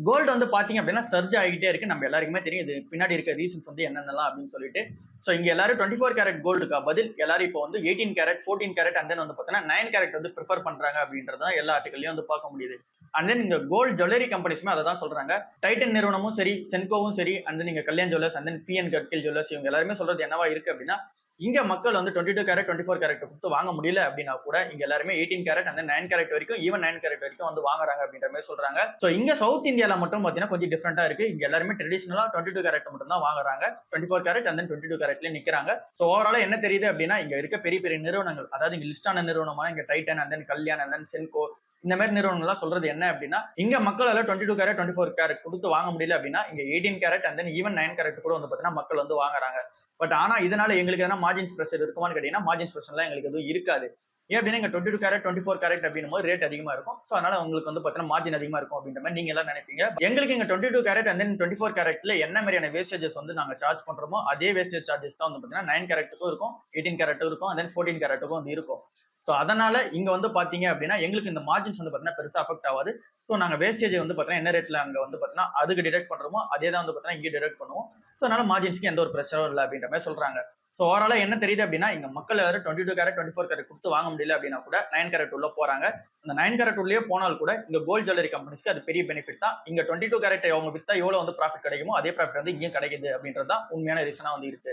Gold வந்து பார்த்தீங்க அப்படின்னா, சர்ஜ் ஆகிட்டே இருக்கு. நம்ம எல்லாருக்குமே தெரியும். இது பின்னாடி இருக்க ரீசன்ஸ் வந்து என்னென்னலாம் அப்படின்னு சொல்லிட்டு. ஸோ இங்க எல்லாரும் 24 கேரட் கோல்டுக்கா பதில் எல்லாரும் இப்போ வந்து 18 கேரட், 14 கேரட் அண்ட் தென் வந்து பார்த்தீங்கன்னா 9 கேரட் வந்து பிரிஃபர் பண்றாங்க அப்படின்றது தான் எல்லா ஆர்டிகல்லையும் வந்து பார்க்க முடியுது. அண்ட் தென் இந்த கோல்டு ஜுவல்லரி கம்பெனிஸுமே அதை தான் சொல்றாங்க. டைட்டன் நிறுவனமும் சரி, சென்கோவும் சரி, அண்ட் தென் நீங்க Kalyan jewellers and then PN Gadgil jewellers இவங்க எல்லாருமே சொல்றது என்னவா இருக்கு அப்படின்னா, இங்க மக்கள் வந்து 22 கேரட், 24 கேரட் கொடுத்து வாங்க முடியல அப்படின்னா கூட இங்க எல்லாருமே 18 கேரட் அண்ட் 9 கேரட் வரைக்கும் ஈவன் 9 கேரட் வரைக்கும் வந்து வாங்குறாங்க அப்படின்ற மாதிரி சொல்றாங்க. சோ இங்க சவுத் இந்தியால மட்டும் பாத்தீங்கன்னா கொஞ்சம் டிஃபரெண்டா இருக்கு. இங்க எல்லாருமே ட்ரெடிஷனலா 22 கேரட் மட்டும் தான் வாங்குறாங்க. 24 கேரட் அண்ட் 22 கேரட்ல நிக்கிறாங்க. சோ ஓவராலா என்ன தெரியுது அப்படின்னா, இங்க இருக்க பெரிய பெரிய நிறுவனங்கள், அதாவது இங்க லிஸ்ட் ஆன நிறுவனமான இங்க Titan and then Kalyan and then Senco இந்த மாதிரி நிறுவனங்கள்லாம் சொல்றது என்ன அப்படின்னா, இங்க மக்களால 22 கேரட் 24 கேரட் கொடுத்து வாங்க முடியல அப்படின்னா இங்க 18 carat and then even 9 carrot கூட வந்து பாத்தீங்கன்னா மக்கள் வந்து வாங்குறாங்க. பட் ஆனா இதனால எங்களுக்கு எதனா மார்ஜின்ஸ் பிரஷர் இருக்குமான்னு கேட்டீங்கன்னா, மார்ஜின்ஸ் பிரஷர்லாம் எங்களுக்கு எதுவும் இருக்காது. ஏன் அப்படின்னா இங்க 22 கேரட் 24 கேரட் அப்படின்னும் போது ரேட் அதிகமா இருக்கும். சோ அதனால உங்களுக்கு வந்து பாத்தீங்கன்னா மார்ஜின் அதிகமா இருக்கும் அப்படின்ற மாதிரி நீங்க எல்லாம் நினைப்பீங்க. எங்களுக்கு இங்க 22 கேரட் அண்ட் தென் 24 கேரட்ல என்ன மாதிரியான வேஸ்டேஜஸ் வந்து நாங்க சார்ஜ் பண்றோமோ அதே வேஸ்டேஜ் சார்ஜஸ் தான் வந்து பாத்தீங்கன்னா 9 கேரட்டுக்கும் இருக்கும், 18 கேரட்டுக்கும் இருக்கும், அண்ட் தென் 14 கேரட்டுக்கும் வந்து இருக்கும். சோ அதனால இங்க வந்து பாத்தீங்க அப்படின்னா எங்களுக்கு இந்த மார்ஜின்ஸ் வந்து பாத்தீங்கன்னா பெருசா அஃபெக்ட் ஆகாது. சோ நாங்க வேஸ்டேஜ் வந்து பாத்தீங்கன்னா என்ன ரேட்ல அங்க வந்து பாத்தீங்கன்னா அதுக்கு டிடெக்ட் பண்றோமோ அதே தான் வந்து பாத்தீங்கன்னா இங்க டிடெக்ட் பண்ணுவோம். சோ அதனால மார்ஜின்ஸ்க்கு எந்த ஒரு பிரச்சனையும் இல்லை அப்படின்ற மாதிரி சொல்றாங்க. சோ ஓவராலா என்ன தெரியுது அப்படின்னா, இங்க மக்கள் எல்லாரும் 22 கேரட் 24 கேரட் கொடுத்து வாங்க முடியல அப்படின்னா கூட 9 கேரட் உள்ள போறாங்க. அந்த 9 கேரட் உள்ளே போனால் கூட இந்த கோல்ட் ஜுவல்லரி கம்பெனிஸ்க்கு அது பெரிய பெனிஃபிட் தான். இங்க 22 கேரட் அவங்க வித்தா எவ்வளவு வந்து ப்ராஃபிட் கிடைக்குமோ அதே ப்ராஃபிட் வந்து இங்கேயும் கிடைக்குது அப்படின்றது தான் உண்மையான ரீசனா வந்து இருக்கு.